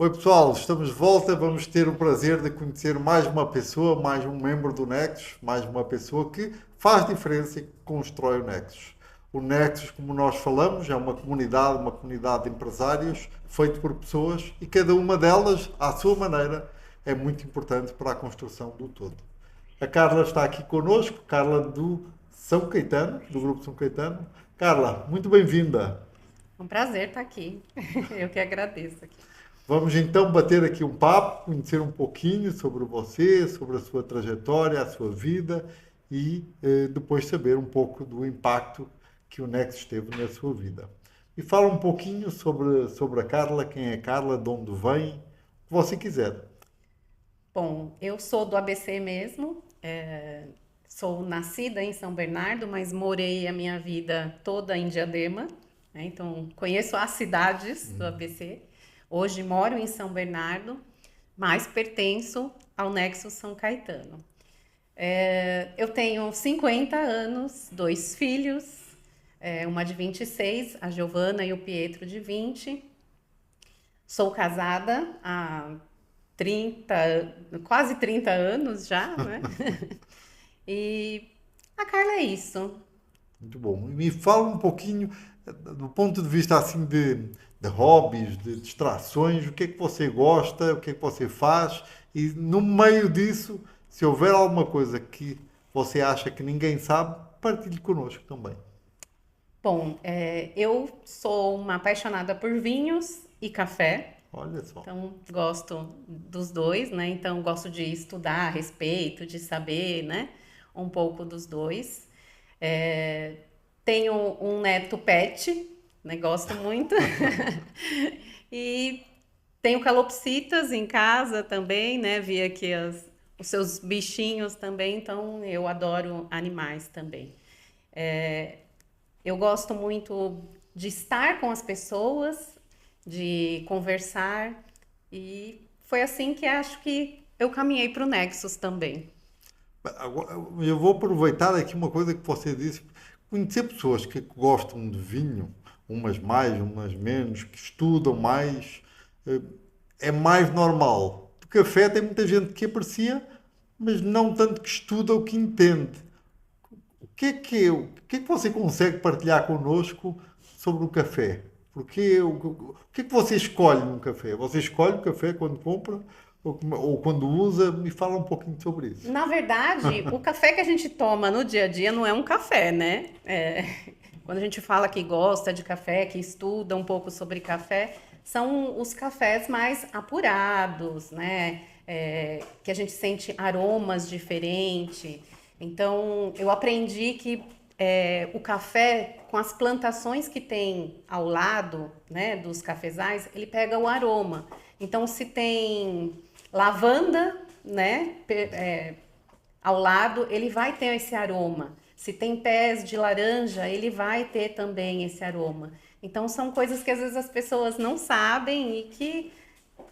Oi pessoal, estamos de volta. Vamos ter o prazer de conhecer mais uma pessoa, mais um membro do Nexus, mais uma pessoa que faz diferença e que constrói o Nexus. O Nexus, como nós falamos, é uma comunidade de empresários feito por pessoas e cada uma delas, à sua maneira, é muito importante para a construção do todo. A Carla está aqui connosco, Carla do São Caetano, do Grupo São Caetano. Carla, muito bem-vinda. É um prazer estar aqui. Eu que agradeço aqui. Vamos então bater aqui um papo, conhecer um pouquinho sobre você, sobre a sua trajetória, a sua vida e depois saber um pouco do impacto que o Nexus teve na sua vida. E fala um pouquinho sobre a Carla, quem é a Carla, de onde vem, o que você quiser. Bom, eu sou do ABC mesmo, sou nascida em São Bernardo, mas morei a minha vida toda em Diadema, né? Então conheço as cidades do ABC. Hoje moro em São Bernardo, mas pertenço ao Nexo São Caetano. Eu tenho 50 anos, dois filhos, uma de 26, a Giovana e o Pietro de 20. Sou casada há 30, quase 30 anos já, né? E a Carla é isso. Muito bom. E me fala um pouquinho, do ponto de vista assim de hobbies, de distrações, o que é que você gosta, o que é que você faz e no meio disso, se houver alguma coisa que você acha que ninguém sabe, partilhe connosco também. Bom, eu sou uma apaixonada por vinhos e café, Olha só. então gosto dos dois, né? Então gosto de estudar a respeito, de saber, né? Um pouco dos dois. É, Tenho um neto pet, né? Gosto muito. E tenho calopsitas em casa também, né? Vi aqui os seus bichinhos também, então eu adoro animais também. Eu gosto muito de estar com as pessoas, de conversar, e foi assim que acho que eu caminhei para o Nexus também. Agora, eu vou aproveitar aqui uma coisa que você disse. Conhecer pessoas que gostam de vinho, umas mais, umas menos, que estudam mais, eh, é mais normal. O café tem muita gente que aprecia, mas não tanto que estuda ou que entende. O que é que você consegue partilhar connosco sobre o café? O que é que você escolhe num café? Você escolhe o café quando compra ou quando usa? Me fala um pouquinho sobre isso. Na verdade, o café que a gente toma no dia a dia não é um café, né? Quando a gente fala que gosta de café, que estuda um pouco sobre café, são os cafés mais apurados, né? Que a gente sente aromas diferentes. Então, eu aprendi que o café, com as plantações que tem ao lado, né, dos cafezais, ele pega o aroma. Então, se tem lavanda, né, ao lado, ele vai ter esse aroma. Se tem pés de laranja, ele vai ter também esse aroma. Então, são coisas que às vezes as pessoas não sabem e que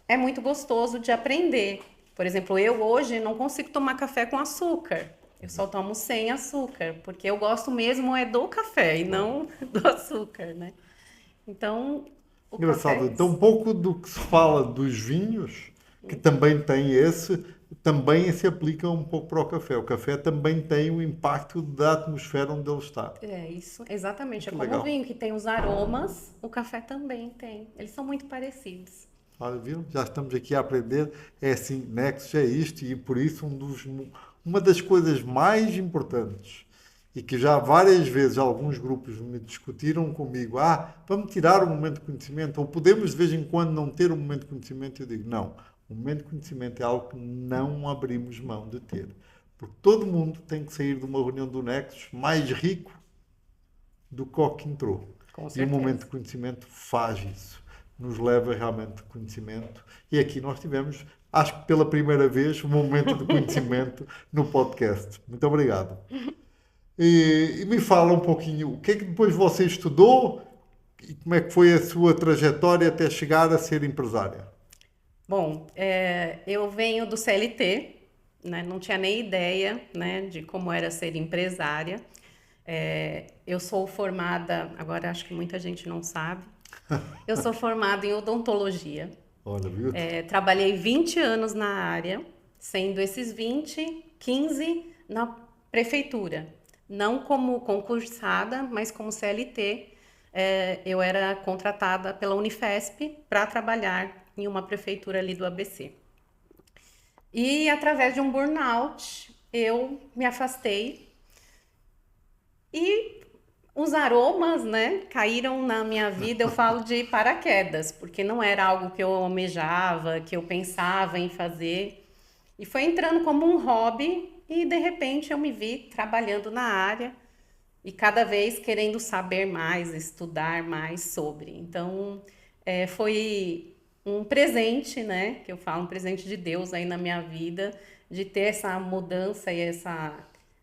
é muito gostoso de aprender. Por exemplo, eu hoje não consigo tomar café com açúcar. Eu só tomo sem açúcar, porque eu gosto mesmo é do café e não do açúcar, né? Então, o café Engraçado. é Então, um isso. pouco do que se fala dos vinhos, que também tem esse, também se aplica um pouco para o café. O café também tem o impacto da atmosfera onde ele está. É isso, exatamente. É Muito como o legal. vinho que tem os aromas, o café também tem. Eles são muito parecidos. Olha, viu? Já estamos aqui a aprender. É assim, Nexus é isto e por isso uma das coisas mais importantes e que já várias vezes alguns grupos me discutiram comigo, vamos tirar o momento de conhecimento ou podemos de vez em quando não ter o momento de conhecimento. Eu digo, não, o momento de conhecimento é algo que não abrimos mão de ter. Porque todo mundo tem que sair de uma reunião do Nexus mais rico do que o que entrou. Com E o momento de certeza. conhecimento faz isso, nos leva realmente a conhecimento. E aqui nós tivemos, acho que pela primeira vez, um momento de conhecimento no podcast. Muito obrigado. E me fala um pouquinho, o que é que depois você estudou e como é que foi a sua trajetória até chegar a ser empresária? Bom, eu venho do CLT, né? Não tinha nem ideia, né, de como era ser empresária. Eu sou formada, agora acho que muita gente não sabe, eu sou formada em odontologia. Olha, viu? Trabalhei 20 anos na área, sendo esses 20, 15 na prefeitura. Não como concursada, mas como CLT. Eu era contratada pela Unifesp para trabalhar em uma prefeitura ali do ABC. E através de um burnout, eu me afastei e os aromas, né, caíram na minha vida. Eu falo de paraquedas, porque não era algo que eu almejava, que eu pensava em fazer. E foi entrando como um hobby e de repente eu me vi trabalhando na área e cada vez querendo saber mais, estudar mais sobre. Então, foi um presente, né? Que eu falo, um presente de Deus aí na minha vida, de ter essa mudança e essa.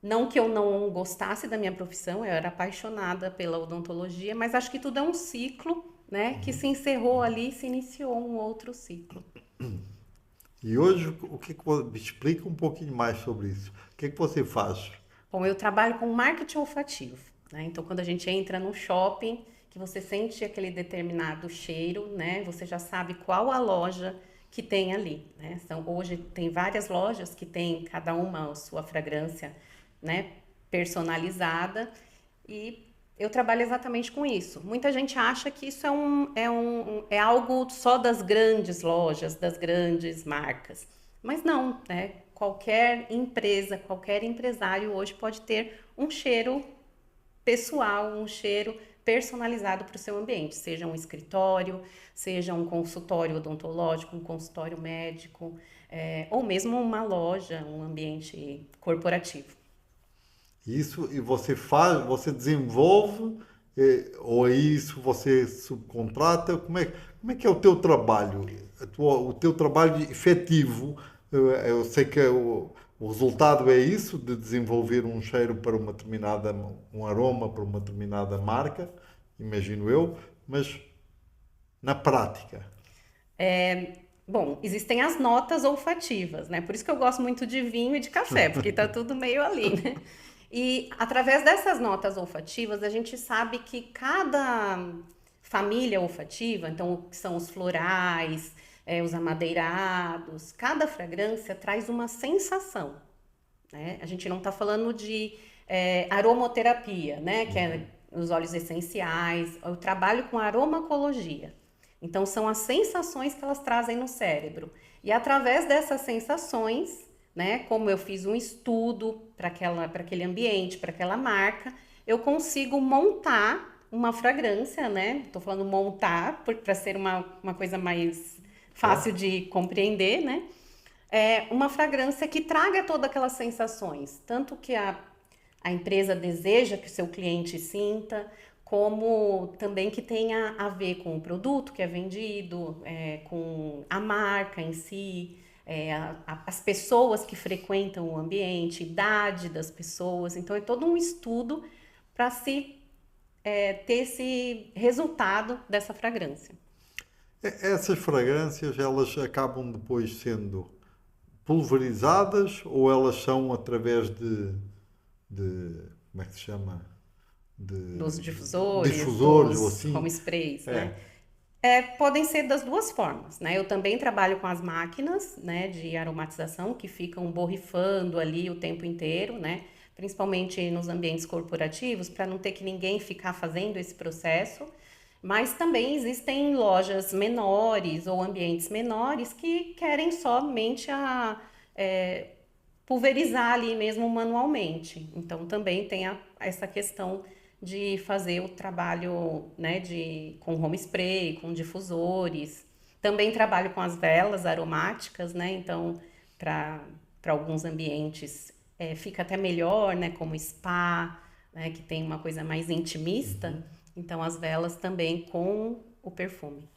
Não que eu não gostasse da minha profissão, eu era apaixonada pela odontologia, mas acho que tudo é um ciclo, né? Que se encerrou ali e se iniciou um outro ciclo. E hoje, o que me explica um pouquinho mais sobre isso? O que é que você faz? Bom, eu trabalho com marketing olfativo, né? Então, quando a gente entra no shopping, que você sente aquele determinado cheiro, né? Você já sabe qual a loja que tem ali, né? Então, hoje tem várias lojas que tem cada uma a sua fragrância, né? Personalizada e eu trabalho exatamente com isso. Muita gente acha que isso é algo só das grandes lojas, das grandes marcas. Mas não, né? Qualquer empresa, qualquer empresário hoje pode ter um cheiro pessoal, um cheiro personalizado para o seu ambiente, seja um escritório, seja um consultório odontológico, um consultório médico, ou mesmo uma loja, um ambiente corporativo. Isso, e você faz, você desenvolve, ou é isso você subcontrata? Como é que é o teu trabalho? O teu trabalho efetivo, eu sei que o resultado é isso, de desenvolver um cheiro para uma determinada, um aroma para uma determinada marca, imagino eu, mas na prática. Bom, existem as notas olfativas, né? Por isso que eu gosto muito de vinho e de café, porque tá tudo meio ali, né? E através dessas notas olfativas, a gente sabe que cada família olfativa, então o que são os florais, os amadeirados, cada fragrância traz uma sensação, né? A gente não está falando de aromoterapia, né? Que é os óleos essenciais. Eu trabalho com aromatologia. Então, são as sensações que elas trazem no cérebro. E através dessas sensações, né? Como eu fiz um estudo para aquele ambiente, para aquela marca, eu consigo montar uma fragrância, né? Estou falando montar para ser uma coisa mais fácil de compreender, né? Uma fragrância que traga todas aquelas sensações, tanto que a empresa deseja que o seu cliente sinta, como também que tenha a ver com o produto que é vendido, com a marca em si, as pessoas que frequentam o ambiente, idade das pessoas. Então, é todo um estudo para se ter esse resultado dessa fragrância. Essas fragrâncias, elas acabam depois sendo pulverizadas ou elas são através como é que se chama? Dos difusores, Difusores ou dos assim? home sprays, É. né? Podem ser das duas formas, né? Eu também trabalho com as máquinas, né, de aromatização que ficam borrifando ali o tempo inteiro, né? Principalmente nos ambientes corporativos, para não ter que ninguém ficar fazendo esse processo. Mas também existem lojas menores ou ambientes menores que querem somente pulverizar ali mesmo manualmente. Então também tem essa questão de fazer o trabalho, né, com home spray, com difusores. Também trabalho com as velas aromáticas, né? Então, para alguns ambientes fica até melhor, né? Como spa, né? Que tem uma coisa mais intimista. Então, as velas também com o perfume.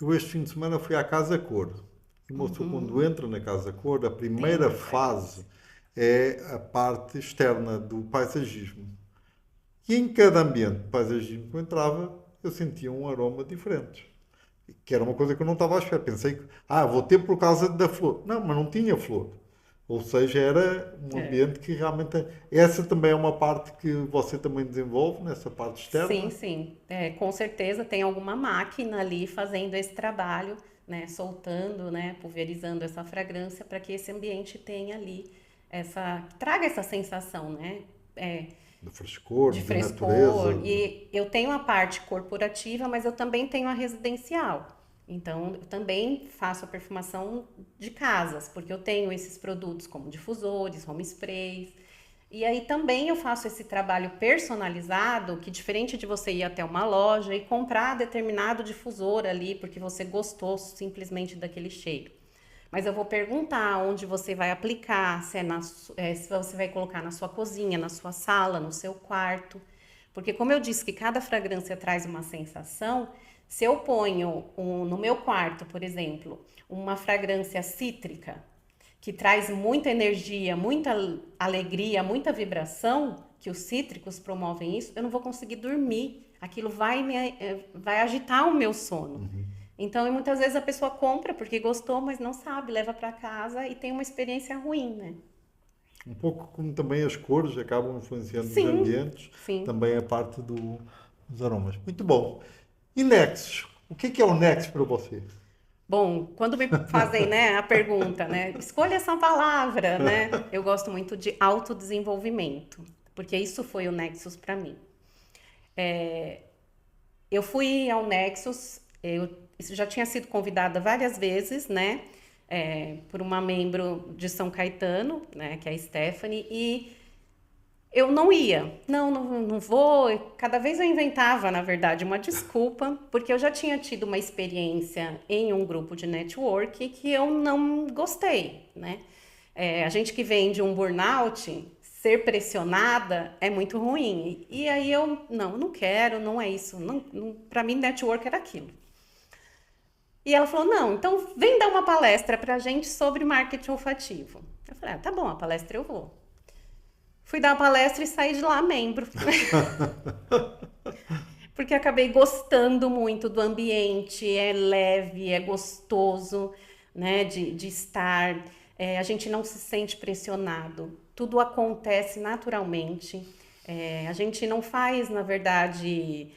Eu este fim de semana fui à Casa Cor. E mostrou quando entra na Casa Cor, a Tem primeira uma fase fragrância. é a parte externa do paisagismo. E em cada ambiente de paisagismo que eu entrava, eu sentia um aroma diferente. Que era uma coisa que eu não estava à espera. Pensei que, vou ter por causa da flor. Não, mas não tinha flor. Ou seja, era um É. ambiente que realmente. Essa também é uma parte que você também desenvolve, nessa parte Sim, externa. sim. Com certeza tem alguma máquina ali fazendo esse trabalho, né, soltando, né, pulverizando essa fragrância para que esse ambiente tenha ali traga essa sensação, né, Do frescor, de de frescor. natureza. E eu tenho a parte corporativa, mas eu também tenho a residencial. Então, eu também faço a perfumação de casas, porque eu tenho esses produtos como difusores, home sprays. E aí também eu faço esse trabalho personalizado, que diferente de você ir até uma loja e comprar determinado difusor ali, porque você gostou simplesmente daquele cheiro. Mas eu vou perguntar onde você vai aplicar, se você vai colocar na sua cozinha, na sua sala, no seu quarto. Porque como eu disse que cada fragrância traz uma sensação, se eu ponho no meu quarto, por exemplo, uma fragrância cítrica, que traz muita energia, muita alegria, muita vibração, que os cítricos promovem isso, eu não vou conseguir dormir. Aquilo vai agitar o meu sono. Então, e muitas vezes a pessoa compra porque gostou, mas não sabe, leva para casa e tem uma experiência ruim, né? Um pouco como também as cores acabam influenciando os Sim, ambientes, sim. também a parte dos aromas. Muito bom. E Nexus? O que é o Nexus para você? Bom, quando me fazem, né, a pergunta, né, escolha essa palavra, né, eu gosto muito de autodesenvolvimento, porque isso foi o Nexus para mim. Eu fui ao Nexus, isso já tinha sido convidada várias vezes, né, por uma membro de São Caetano, né, que é a Stephanie, e eu não ia, não vou. Cada vez eu inventava, na verdade, uma desculpa, porque eu já tinha tido uma experiência em um grupo de network que eu não gostei, né? A gente que vem de um burnout, ser pressionada é muito ruim. E aí eu não quero, não é isso. Para mim, network era aquilo. E ela falou, não, então vem dar uma palestra pra gente sobre marketing olfativo. Eu falei, tá bom, a palestra eu vou. Fui dar uma palestra e saí de lá membro. Porque acabei gostando muito do ambiente, é leve, é gostoso, né, de estar. A gente não se sente pressionado, tudo acontece naturalmente. A gente não faz, na verdade,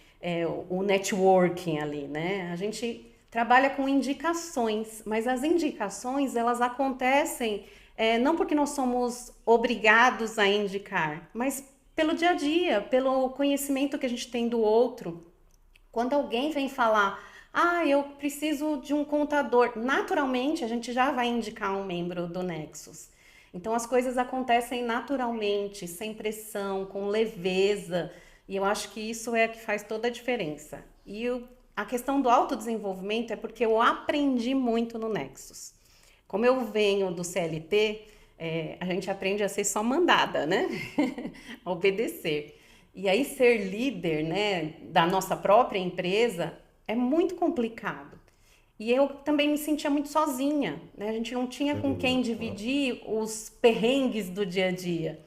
o networking ali, né? A gente trabalha com indicações, mas as indicações, elas acontecem não porque nós somos obrigados a indicar, mas pelo dia a dia, pelo conhecimento que a gente tem do outro. Quando alguém vem falar, eu preciso de um contador, naturalmente a gente já vai indicar um membro do Nexus. Então as coisas acontecem naturalmente, sem pressão, com leveza, e eu acho que isso é que faz toda a diferença. E a questão do autodesenvolvimento é porque eu aprendi muito no Nexus. Como eu venho do CLT, a gente aprende a ser só mandada, né? A obedecer. E aí ser líder, né, da nossa própria empresa é muito complicado. E eu também me sentia muito sozinha, né? A gente não tinha com quem dividir os perrengues do dia a dia.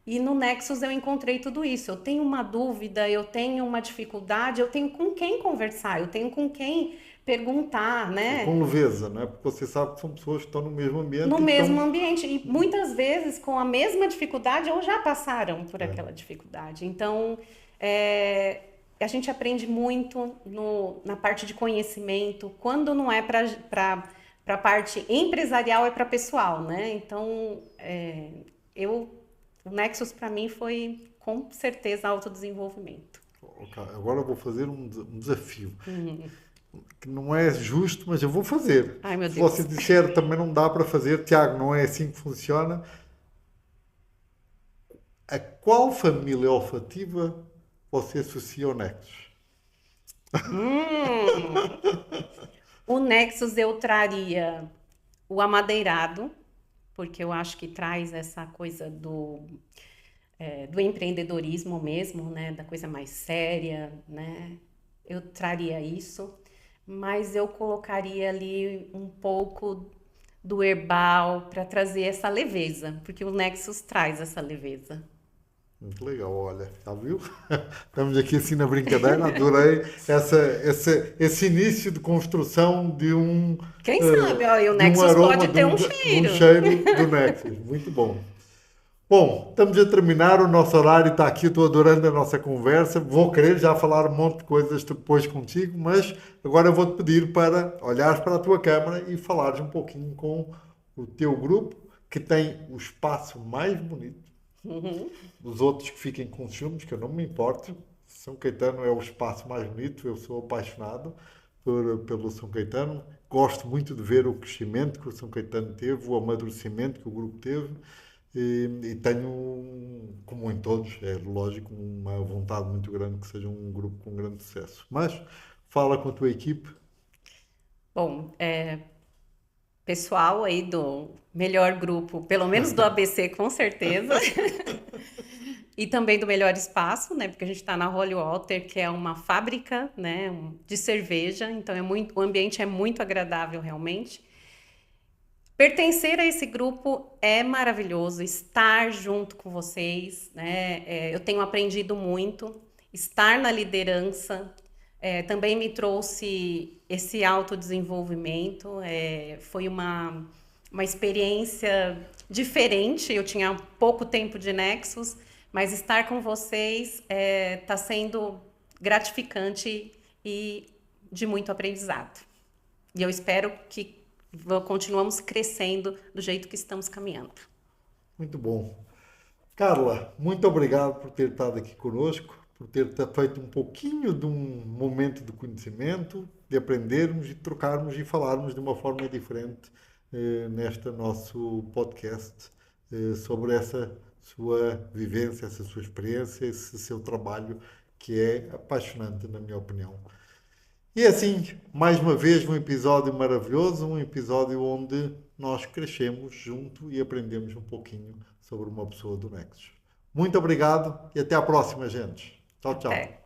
E no Nexus eu encontrei tudo isso. Eu tenho uma dúvida, eu tenho uma dificuldade, eu tenho com quem conversar, eu tenho com quem perguntar, né? Com leveza, né? Porque você sabe que são pessoas que estão no mesmo ambiente No e mesmo estão... ambiente. E muitas vezes com a mesma dificuldade ou já passaram por aquela dificuldade. Então, a gente aprende muito na parte de conhecimento. Quando não é para a parte empresarial, é para pessoal, né? Então, o Nexus para mim foi com certeza autodesenvolvimento. Okay, agora eu vou fazer um desafio. Que não é justo, mas eu vou fazer. Ai, meu Se Deus. você disser também não dá para fazer, Tiago, não é assim que funciona. A qual família olfativa você associa ao Nexus? O Nexus eu traria o amadeirado, porque eu acho que traz essa coisa do empreendedorismo mesmo, né? Da coisa mais séria, né? Eu traria isso. Mas eu colocaria ali um pouco do herbal para trazer essa leveza, porque o Nexus traz essa leveza. Muito legal, olha, já viu? Estamos aqui assim na brincadeira, adorei esse início de construção de Quem sabe, ó, e o de um Nexus aroma, pode ter um de um cheiro. cheiro do Nexus. Muito bom. Bom, estamos a terminar, o nosso horário está aqui, estou adorando a nossa conversa. Vou querer já falar um monte de coisas depois contigo, mas agora vou-te pedir para olhares para a tua câmara e falares um pouquinho com o teu grupo, que tem o espaço mais bonito. Uhum. Os outros que fiquem com ciúmes, que eu não me importo. São Caetano é o espaço mais bonito, eu sou apaixonado pelo São Caetano. Gosto muito de ver o crescimento que o São Caetano teve, o amadurecimento que o grupo teve. E tenho, como em todos, é lógico, uma vontade muito grande que seja um grupo com grande sucesso. Mas fala com a tua equipe. Bom, pessoal aí do melhor grupo, pelo menos do ABC, com certeza. E também do Melhor Espaço, né? Porque a gente está na Holy Water, que é uma fábrica, né, de cerveja. Então o ambiente é muito agradável realmente. Pertencer a esse grupo é maravilhoso, estar junto com vocês, né? Eu tenho aprendido muito, estar na liderança também me trouxe esse autodesenvolvimento, foi uma experiência diferente. Eu tinha pouco tempo de Nexus, mas estar com vocês está sendo gratificante e de muito aprendizado. E eu espero que continuamos crescendo do jeito que estamos caminhando. Muito bom. Carla, muito obrigado por ter estado aqui conosco, por ter feito um pouquinho de um momento de conhecimento, de aprendermos e trocarmos e falarmos de uma forma diferente neste nosso podcast sobre essa sua vivência, essa sua experiência, esse seu trabalho que é apaixonante, na minha opinião. E assim, mais uma vez, um episódio maravilhoso, um episódio onde nós crescemos junto e aprendemos um pouquinho sobre uma pessoa do Nexus. Muito obrigado e até à próxima, gente. Tchau, tchau. Até.